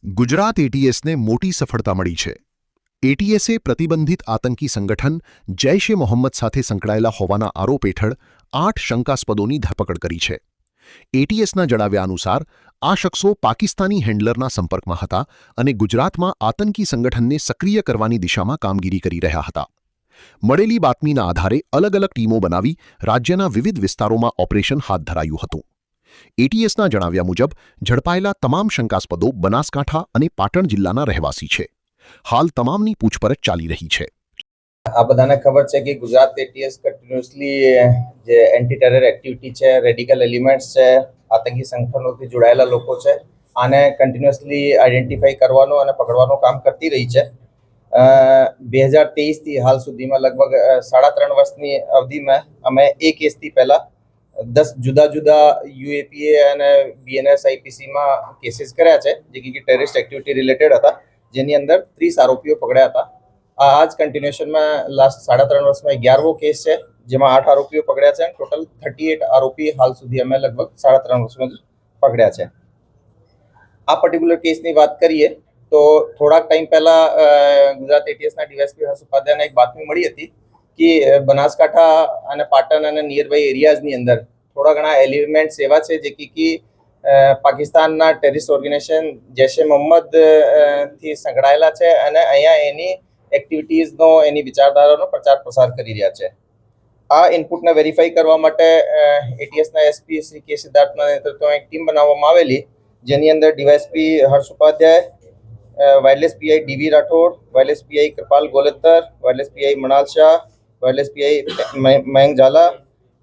ગુજરાત એટીએસને મોટી સફળતા મળી છે. એટીએસે પ્રતિબંધિત આતંકી સંગઠન જૈશ એ મોહમ્મદ સાથે સંકળાયેલા હોવાના આરોપ હેઠળ 8 શંકાસ્પદોની ધરપકડ કરી છે. એટીએસના જણાવ્યા અનુસાર આ શખ્સો પાકિસ્તાની હેન્ડલરના સંપર્કમાં હતા અને ગુજરાતમાં આતંકી સંગઠનને સક્રિય કરવાની દિશામાં કામગીરી કરી રહ્યા હતા. મળેલી બાતમીના આધારે અલગ અલગ ટીમો બનાવી રાજ્યના વિવિધ વિસ્તારોમાં ઓપરેશન હાથ ધરાયું હતું. એટીએસના જણાવ્યા મુજબ ઝડપાયેલા તમામ શંકાસ્પદો બનાસકાંઠા અને પાટણ જિલ્લાના રહેવાસી છે. હાલ તમામની પૂછપરછ ચાલી રહી છે. આ બધાને ખબર છે કે ગુજરાત એટીએસ કન્ટિન્યુઅસલી જે એન્ટી ટેરર એક્ટિવિટી છે, રેડિકલ એલિમેન્ટ્સ છે, આતંકી સંગઠનોથી જોડાયેલા લોકો છે, આને કન્ટિન્યુઅસલી આઈડેન્ટિફાઈ કરવાનો અને પકડવાનું કામ કરતી રહી છે. 2023થી હાલ સુધીમાં લગભગ 3.5 વર્ષની અવધિમાં અમે એક કેસથી પહેલા 10 જુદા જુદા યુએપીએ અને બીએનએસ આઈપીસીમાં કેસીસ કર્યા છે, જે કે ટેરરિસ્ટ એક્ટિવિટી રિલેટેડ હતા, જેની અંદર 30 આરોપીઓ પકડ્યા હતા. આ જ કન્ટિન્યુએશનમાં લાસ્ટ 3.5 વર્ષમાં 11વો કેસ છે, જેમાં 8 આરોપીઓ પકડ્યા છે. ટોટલ 38 આરોપી હાલ સુધી અમે લગભગ 3.5 વર્ષમાં પકડ્યા છે. આ પર્ટિક્યુલર કેસની વાત કરીએ તો થોડાક ટાઈમ પહેલા ગુજરાત એટીએસના ડીવાયએસપી હર્ષ ઉપાધ્યાયને એક બાતમી મળી હતી કે બનાસકાંઠા અને પાટણ અને નિયર બાય એરિયાઝની અંદર થોડા ઘણા એલિમેન્ટ્સ એવા છે જે કે પાકિસ્તાનના ટેરરિસ્ટ ઓર્ગેનાઇઝેશન જૈશ એ મોહમ્મદ થી સંકળાયેલા છે અને અહીંયા એની એક્ટિવિટીઝનો, એની વિચારધારાનો પ્રચાર પ્રસાર કરી રહ્યા છે. આ ઇનપુટને વેરીફાઈ કરવા માટે એટીએસના એસપી શ્રી કે સિદ્ધાર્થના નેતૃત્વમાં એક ટીમ બનાવવામાં આવેલી, જેની અંદર DYSP Harsh Upadhyay, wireless PI DV Rathod, wireless PI Kripal Golatar, wireless PI Manal Shah, wireless PI Mayank Zala,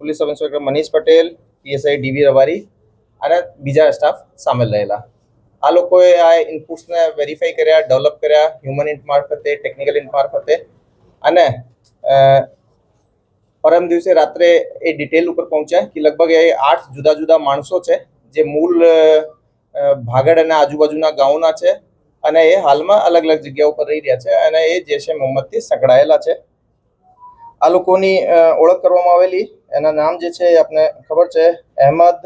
police sub inspector Manish Patel, PSI DV Rawari અને બીજા સ્ટાફ સામેલ રહેલા. આ લોકોએ આ ઇનપુટ્સને વેરીફાઈ કર્યા, ડેવલપ કર્યા, હ્યુમન ઇન્ટ મારફતે, ટેકનિકલ ઇન્ટ મારફતે, અને પરમ દિવસે રાત્રે એ ડિટેલ ઉપર પહોંચ્યા કે લગભગ એ 8 જુદા જુદા માણસો છે જે મૂળ ભાગડ અને આજુબાજુના ગામોના છે અને એ હાલમાં અલગ અલગ જગ્યાઓ પર રહી રહ્યા છે અને એ જૈશ એ મોહમ્મદથી સંકળાયેલા છે. આ લોકોની ઓળખ કરવામાં આવેલી. એના નામ જે છે આપને ખબર છે: અહેમદ,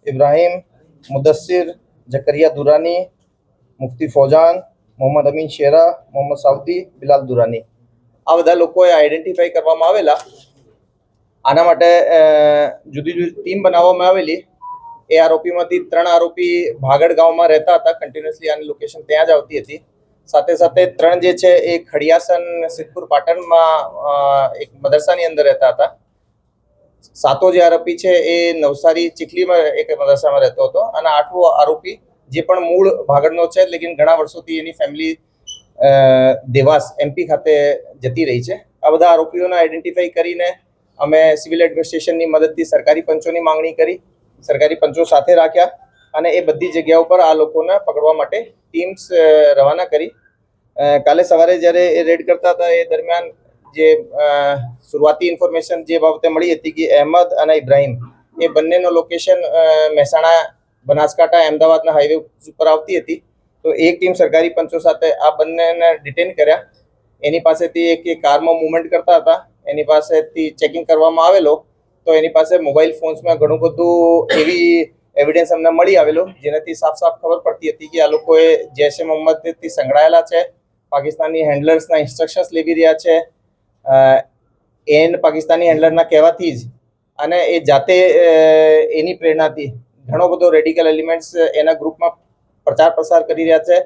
ઇબ્રાહિમ, મુદસ્સિર, જકરિયા દુરાની, મુફ્તી ફૌજાન, મોહમ્મદ અમીન શેરા, મોહમ્મદ સાઉદી, બિલાલ દુરાની. આ બધા લોકોએ આઈડેન્ટિફાઈ કરવામાં આવેલા. આના માટે જુદી જુદી ટીમ બનાવવામાં આવેલી. એ આરોપીમાંથી 3 આરોપી ભાગડ ગામમાં રહેતા હતા. કન્ટિન્યુઅસલી આની લોકેશન ત્યાં જ આવતી હતી. સાથે સાથે 3 જે છે એ ખડિયાસન સિદ્ધપુર પાટણમાં એક મદરસાની અંદર રહેતા હતા. 7વો જે આરોપી છે એ નવસારી ચીખલીમાં એક મદરસામાં રહેતો હતો અને 8વો આરોપી જે પણ મૂળ ભાગડનો છે, લેકિન ઘણા વર્ષોથી એની ફેમિલી દેવાસ એમપી ખાતે જતી રહી છે. આ બધા આરોપીઓને આઈડેન્ટિફાઈ કરીને અમે સિવિલ એડમિનિસ્ટ્રેશનની મદદથી સરકારી પંચોની માંગણી કરી, સરકારી પંચો સાથે રાખ્યા અને એ બધી જગ્યાઓ પર આ લોકોને પકડવા માટે ટીમ્સ રવાના કરી. કાલે સવારે જ્યારે એ રેડ કરતા હતા એ દરમિયાન જે શરૂઆતી ઇન્ફોર્મેશન જે બાબતે મળી હતી કે અહેમદ અને ઇબ્રાહિમ એ બંનેનો લોકેશન મહેસાણા, બનાસકાંઠા, અમદાવાદના હાઈવે ઉપર આવતી હતી. તો એક ટીમ સરકારી પંચો સાથે આ બંનેને ડિટેન કર્યા. એની પાસેથી એક કારમાં મૂવમેન્ટ કરતા હતા, એની પાસેથી ચેકિંગ કરવામાં આવેલો. તો એની પાસે મોબાઈલ ફોન્સમાં ઘણું બધું એવી એવિડન્સ અમને મળી આવેલો, જેનાથી સાફ સાફ ખબર પડતી હતી કે આ લોકોએ જૈશ એ મોહમ્મદથી સંકળાયેલા છે, પાકિસ્તાની હેન્ડલર્સના ઇન્સ્ટ્રક્શન્સ લેવી રહ્યા છે. પાકિસ્તાની હેન્ડલરના કહેવાથી જ અને એ જાતે એની પ્રેરણાથી ઘણો બધો રેડિકલ એલિમેન્ટ્સ એના ગ્રુપમાં પ્રચાર પ્રસાર કરી રહ્યા છે.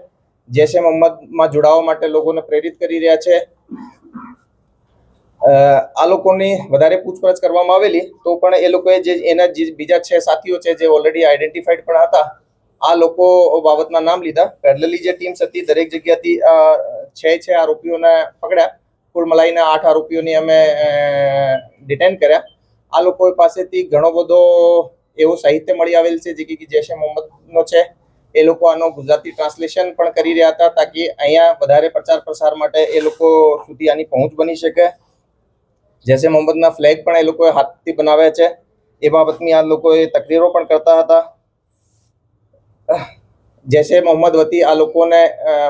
જૈશ એ મોહમ્મદમાં જોડાવા માટે લોકોને પ્રેરિત કરી રહ્યા છે. આ લોકોની વધારે પૂછપરછ કરવામાં આવેલી તો પણ એ લોકોએ જે એના જે બીજા 6 સાથીઓ છે જે ઓલરેડી આઈડેન્ટિફાઈડ પણ હતા, આ લોકો બાબતના નામ લીધા. પેરેલલી જે ટીમ્સ હતી દરેક જગ્યાથી 6 આરોપીઓને પકડ્યા. કુલ મળીને 8 આરોપીઓની અમે ડિટેન કર્યા. આ લોકો પાસેથી ઘણો બધો એવો સાહિત્ય મળી આવેલ છે જે કે જૈશ એ મોહમ્મદનો છે. એ લોકો આનો ગુજરાતી ટ્રાન્સલેશન પણ કરી રહ્યા હતા તાકી અહીંયા વધારે પ્રચાર પ્રસાર માટે એ લોકો સુધી આની પહોંચ બની શકે. જૈશ એ મોહમ્મદના ફ્લેગ પણ એ લોકોએ હાથથી બનાવ્યા છે. એ બાબતની આ લોકોએ તકરીરો પણ કરતા હતા. જૈશ એ મોહમ્મદ વતી આ લોકોને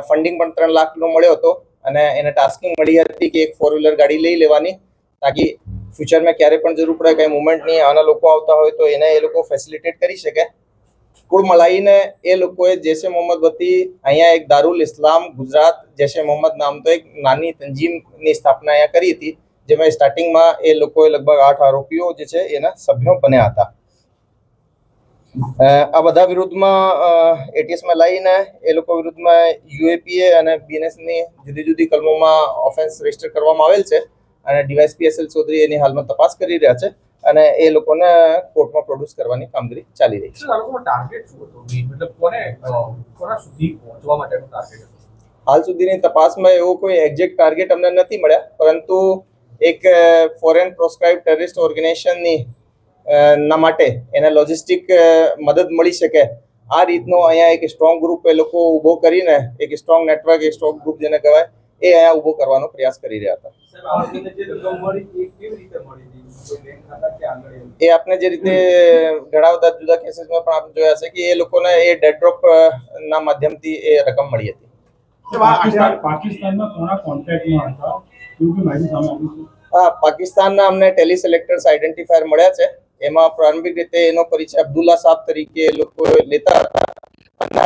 ફંડિંગ પણ 3 લાખનો મળ્યો હતો અને એને ટાસ્કિંગ મળી હતી કે એક 4-વ્હીલર ગાડી લઈ લેવાની તાકી ફ્યુચરમાં ક્યારે પણ જરૂર પડે કંઈ મુવમેન્ટની આના લોકો આવતા હોય તો એને એ લોકો ફેસિલિટેટ કરી શકે. કુલ મળાઈને એ લોકોએ જૈશે મોહમ્મદ વતી અહીંયા એક દારૂલ ઇસ્લામ ગુજરાત જૈશે મોહમ્મદ નામતો એક નાની તંજીમની સ્થાપના અહીંયા કરી હતી, જેમાં સ્ટાર્ટિંગમાં એ લોકોએ લગભગ 8 આરોપીઓ જે છે એના સભ્યો બન્યા હતા. આ બધા વિરુદ્ધમાં એટીએસમાં લઈને એ લોકો વિરુદ્ધમાં યુએપીએ અને બીએનએસની જુદી જુદી કલમોમાં ઓફેન્સ રજીસ્ટર કરવામાં આવેલ છે અને ડીવાયએસપી એસએલ ચૌધરી એની હાલમાં તપાસ કરી રહ્યા છે અને એ લોકોને કોર્ટમાં પ્રોડ્યુસ કરવાની કામગીરી ચાલી રહી છે. હાલ સુધીની તપાસમાં એવો કોઈ એક્ઝેક્ટ ટાર્ગેટ અમને નથી મળ્યા, પરંતુ એક ફોરેન પ્રોસ્ક્રાઇબ ટેરરિસ્ટ ઓર્ગેનાઇઝેશનની ના માટે એને લોજિસ્ટિક મદદ મળી શકે આ રીતનો અહીંયા એક સ્ટ્રોંગ ગ્રુપ એ લોકો ઊભો કરીને એક સ્ટ્રોંગ નેટવર્ક, એક સ્ટ્રોંગ ગ્રુપ જેને કહેવાય એ અહીંયા ઊભો કરવાનો પ્રયાસ કરી રહ્યા હતા. એ આપને જે રીતે ઘણા બધા જુદા કેસીસમાં પણ આપણે જોયા છે કે એ લોકોને એ ડેડ ડ્રોપ ના માધ્યમથી એ રકમ મળી હતી. પાકિસ્તાનના અમને ટેલિસિલેક્ટર્સ આઈડેન્ટિફાયર મળ્યા છે. એમાં પ્રારંભિક રીતે એનો પરિચય અબ્દુલ્લા સાહેબ તરીકે એ લોકો લેતા હતા અને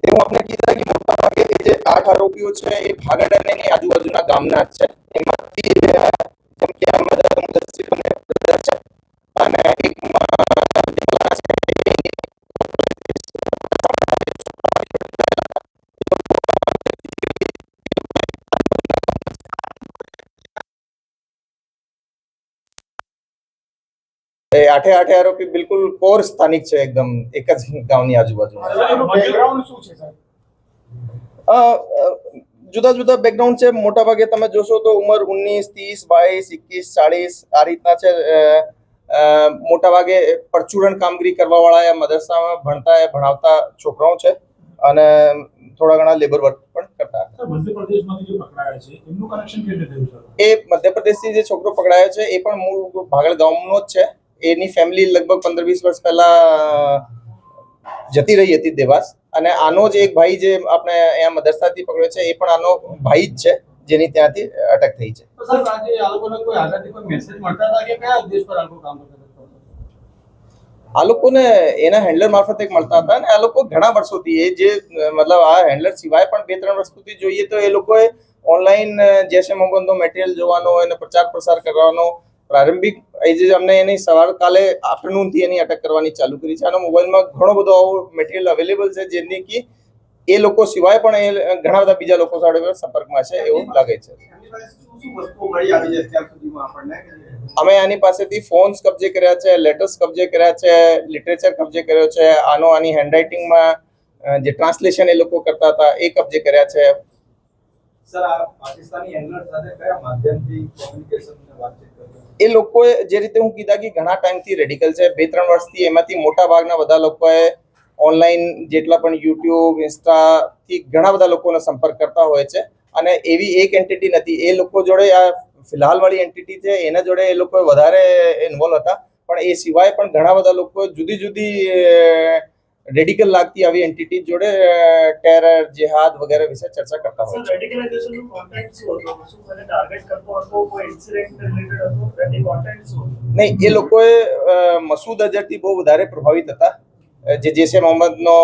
એવું આપણે કીધા કે મોટા ભાગે જે 8 આરોપીઓ છે એ ભાગડ અને એની આજુબાજુના ગામના જ છે. એમાંથી જેમ કે મુદસ્સીર અને બ્રધર છે અને આઠે આરોપી બિલકુલ કોર સ્થાનિક છે, એકદમ એક જ ગામની આજુબાજુ. જુદા જુદા બેકગ્રાઉન્ડ છે. મોટા ભાગે તમે જોશો તો ઉંમર 19, 30, 22, 21, 40 આ રીતના છે. મોટા ભાગે પરચુરણ કામગીરી કરવા વાળા મદરસામાં ભણાવતા છોકરાઓ છે અને થોડા ઘણા લેબર વર્ક પણ કરતા હતા. એ મધ્યપ્રદેશથી જે છોકરો પકડાયો છે એ પણ મૂળ ભાગળ ગામનો જ છે. એની ફેમિલી લગભગ 15-20 વર્ષ પહેલા જતી રહી હતી દેવાસ, અને આનો જ એક ભાઈ જે આપણે અહીંયા મદરસાથી પકડ્યો છે એ પણ આનો ભાઈ જ છે જેની ત્યાંથી અટક થઈ છે. આ લોકોને એના હેન્ડલર મારફતે મળતા હતા અને આ લોકો ઘણા વર્ષોથી એ જે મતલબ આ હેન્ડલર સિવાય પણ 2-3 વર્ષ સુધી જોઈએ તો એ લોકોએ ઓનલાઈન જૈશે મોહમ્મદનો મટીરિયલ જોવાનો અને પ્રચાર પ્રસાર કરવાનો પ્રારંભિક જે અમને એની સવાર કાલે આફ્ટરનૂનથી એની અટક કરવાની ચાલુ કરી છે. આનો મોબાઈલમાં ઘણો બધો આવો મટીરિયલ અવેલેબલ છે જેની કે એ લોકો સિવાય પણ એ ઘણા બધા બીજા લોકો સાથે સંપર્કમાં છે એવું લાગે છે. અમે આની પાસેથી ફોન્સ કબજે કર્યા છે, લેટર્સ કબજે કર્યા છે, લિટરેચર કબજે કર્યો છે, આની હેન્ડરાઇટિંગમાં જે ટ્રાન્સલેશન એ લોકો કરતા હતા એ કબજે કર્યા છે. એ લોકોએ જે રીતે હું કીધા કે ઘણા ટાઈમથી રેડિકલ છે, 2-3 વર્ષથી એમાંથી મોટા ભાગના બધા લોકોએ ઓનલાઈન જેટલા પણ યુટ્યુબ, ઇન્સ્ટાથી ઘણા બધા લોકોનો સંપર્ક કરતા હોય છે અને એવી એક એન્ટિટી નથી. એ લોકો જોડે આ ફિલહાલ વાળી એન્ટિટી છે એના જોડે એ લોકો વધારે ઇન્વોલ્વ હતા, પણ એ સિવાય પણ ઘણા બધા લોકો જુદી જુદી રેડિકલ લાગતી આવી એન્ટિટી જોડે ટેરર, જેહાદ વગેરે વિશે ચર્ચા કરતા હોય છે. નહીં, એ લોકોએ મસૂદ અઝહરથી બહુ વધારે પ્રભાવિત હતા, જે જૈશે મોહમ્મદનો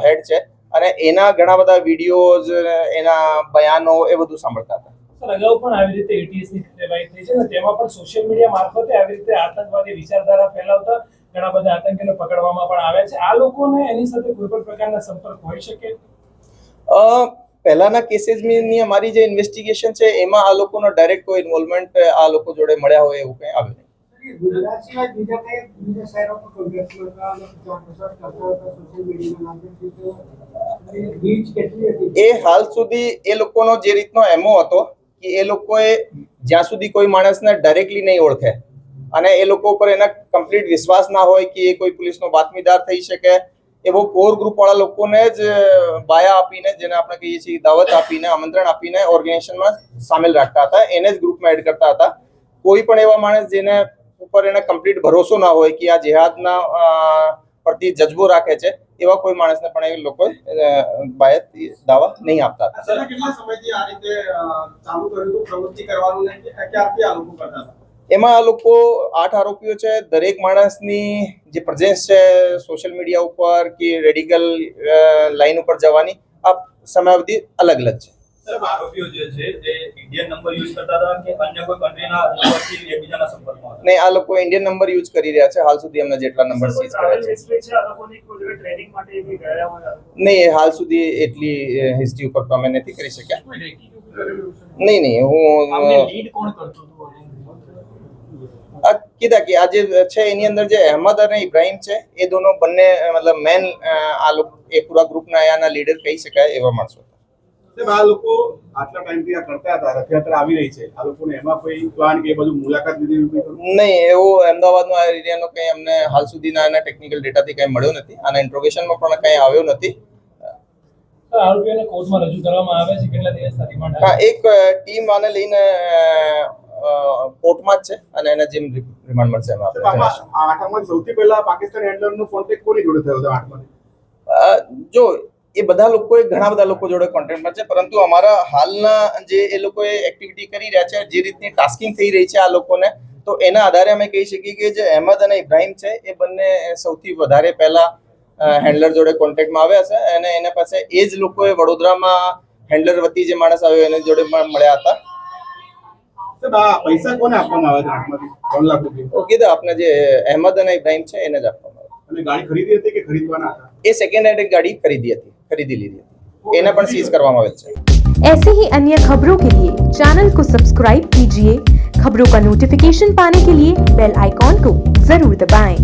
હેડ છે, અને એના ઘણા બધા વિડીયોઝ, એના બયાનો એ બધું સાંભળતા હતા. અગાઉ પણ આવી રીતે એટીએસની કાર્યવાહી થઈ છે ને તેમાં પણ સોશિયલ મીડિયા મારફતે આવી રીતે આતંકવાદી વિચારધારા ફેલાવતા ઘણા બધા આતંકીઓને પકડવામાં પણ આવ્યા છે. આ લોકોને એની સાથે કોઈ પણ પ્રકારના સંપર્ક હોઈ શકે? પહેલાના કેસીસની અમારી જે ઇન્વેસ્ટિગેશન છે એમાં આ લોકોનો ડાયરેક્ટ કોઈ ઇન્વોલ્વમેન્ટ આ લોકો જોડે મળ્યા હોય એવું કંઈ આવ્યું નહીં. ગુજરાત સિવાય બીજા શહેરો પર કોન્ટ્રાક્ટ હતા અને પ્રચાર પ્રસાર કરતા હતા સોશિયલ મીડિયાના માધ્યમથી તો રીચ કેટલી હતી? એ હાલ સુધી એ લોકોનો જે રીતનો એમો હતો કે એ લોકોએ જ્યાં સુધી કોઈ માણસને ડાયરેક્ટલી નહીં ઓળખે અને એ લોકો પર એના કમ્પ્લીટ વિશ્વાસ ના હોય કે એ કોઈ પોલીસનો બાતમીદાર થઈ શકે, એવો કોર ગ્રુપ વાળા લોકોને જ બાયા આપીને, જેને આપણે કહીએ છીએ દાવત આપીને, આમંત્રણ આપીને ઓર્ગેનાઇઝેશનમાં સામેલ રાખતા હતા, એને જ ગ્રુપમાં એડ કરતા હતા. કોઈ પણ એવા માણસ જેને ઉપર એને કમ્પ્લીટ ભરોસો ના હોય કે આ જેહાદના પ્રતિ જજ્બો રાખે છે, એવા કોઈ માણસને પણ એ લોકો બાયત દાવા નહીં આપતા હતા. છેલ્લા કેટલા સમયથી આ રીતે ચાલુ કર્યું હતું પ્રવૃત્તિ કરવાનું ને ક્યારથી આ લોકો કરતા હતા? એમાં આ લોકો 8 આરોપીઓ છે. દરેક માણસની જે પ્રેઝન્સ છે સોશિયલ મીડિયા ઉપર કે રેડિકલ લાઈન ઉપર જવાની આ સમયાવધિ અલગ અલગ છે. સાહેબ, આરોપીઓ જે છે એ ઇન્ડિયન નંબર યુઝ કરતા હતા કે અન્ય કોઈ કન્ટ્રીના નંબરથી એકબીજાના સંપર્કમાં હતા? નહીં, આ લોકો ઇન્ડિયન નંબર યુઝ કરી રહ્યા છે. હાલ સુધી એમને જેટલા નંબર સીઝ કર્યા છે નહીં, હાલ સુધી એટલી હિસ્ટ્રી ઉપર તો અમે નથી કરી શક્યા. નહીં, હું લીડ કોણ કરતું હતું? આ કીધા કે આ જે છે એની અંદર જે અહેમદ અને ઇબ્રાહિમ છે એ દોનો બંને મતલબ મેન આ લોકો એ પૂરા ગ્રુપના આયાના લીડર કહી શકાય એવા માણસો. સાહેબ, આ લોકો આટલા ટાઈમથી આ કરતા હતા, રથયાત્રા આવી રહી છે, આ લોકોને એમાં કોઈ પ્લાન કે એ બધું મુલાકાત લીધી? નહીં, એવો અમદાવાદનો આ એરિયાનો કંઈ અમને હાલ સુધીના એના ટેકનિકલ ડેટાથી કંઈ મળ્યો નથી. આના ઇન્ટ્રોગેશનમાં પણ કંઈ આવ્યો નથી. આરોપીઓને કોર્ટમાં રજૂ કરવામાં આવે છે, કેટલા દિવસના રિમાન્ડ? હા, એક ટીમ આને લઈને કોર્ટમાં જ છે અને એને જેમ રિમાન્ડ મળશે એમાં આપણે જણાવીશું. આઠમાં સૌથી પહેલા પાકિસ્તાન હેન્ડલરનો કોન્ટેક્ટ કોની જોડે થયો હતો? આઠમાં જો એ બધા લોકોએ ઘણા બધા લોકો જોડે કોન્ટેક્ટમાં છે, પરંતુ અમારા હાલના જે એ લોકોએ એક્ટિવિટી કરી રહ્યા છે, જે રીતની ટાસ્કિંગ થઈ રહી છે આ લોકોને, તો એના આધારે અમે કહી શકીએ કે જે અહેમદ અને ઇબ્રાહિમ છે એ બંને સૌથી વધારે પહેલા હેન્ડલર જોડે કોન્ટેક્ટમાં આવ્યા છે અને એના પાસે એ જ લોકોએ વડોદરામાં હેન્ડલર વતી જે માણસ આવ્યો એના જોડે મળ્યા હતા. સાહેબ, આ પૈસા કોને આપવામાં આવે છે? આઠમાંથી 3 લાખ રૂપિયા કીધા આપણે જે અહેમદ અને ઇબ્રાહિમ છે એને જ આપવામાં આવ્યા. અને ગાડી ખરીદી હતી કે ખરીદવાના હતા? એ સેકન્ડ હેન્ડ ગાડી ખરીદી લીધી હતી, એને પણ સીઝ કરવામાં આવેલ છે. ऐसे ही अन्य खबरों के लिए चैनल को सब्सक्राइब कीजिए। खबरों का नोटिफिकेशन पाने के लिए बेल आइकॉन को जरूर दबाएं।